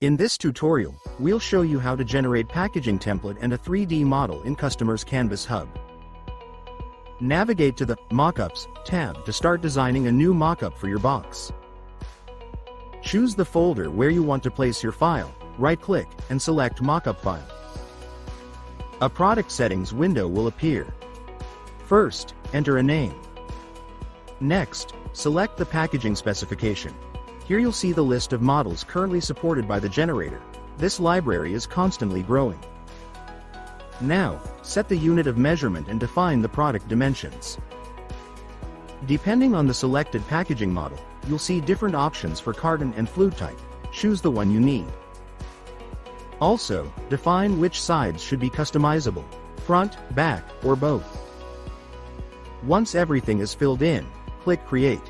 In this tutorial, we'll show you how to generate packaging template and a 3D model in customer's Canvas hub. Navigate to the Mockups tab to start designing a new mockup for your box. Choose the folder where you want to place your file, right-click, and select Mockup File. A product settings window will appear. First, enter a name. Next, select the packaging specification. Here you'll see the list of models currently supported by the generator. This library is constantly growing. Now, set the unit of measurement and define the product dimensions. Depending on the selected packaging model, you'll see different options for carton and flute type. Choose the one you need. Also, define which sides should be customizable, front, back, or both. Once everything is filled in, click Create.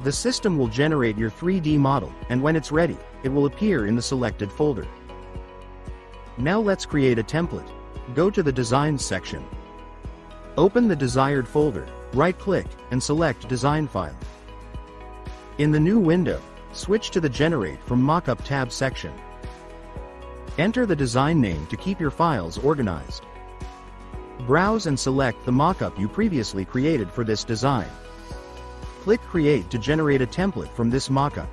The system will generate your 3D model, and when it's ready, it will appear in the selected folder. Now let's create a template. Go to the Designs section. Open the desired folder, right-click, and select Design File. In the new window, switch to the Generate from Mockup tab section. Enter the design name to keep your files organized. Browse and select the mockup you previously created for this design. Click Create to generate a template from this mockup.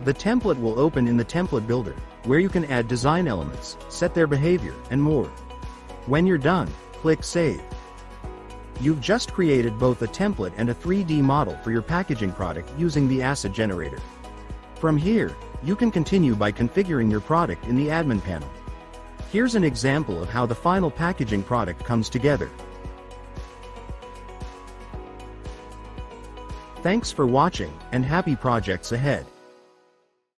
The template will open in the Template Builder, where you can add design elements, set their behavior, and more. When you're done, click Save. You've just created both a template and a 3D model for your packaging product using the asset generator. From here, you can continue by configuring your product in the admin panel. Here's an example of how the final packaging product comes together. Thanks for watching, and happy projects ahead.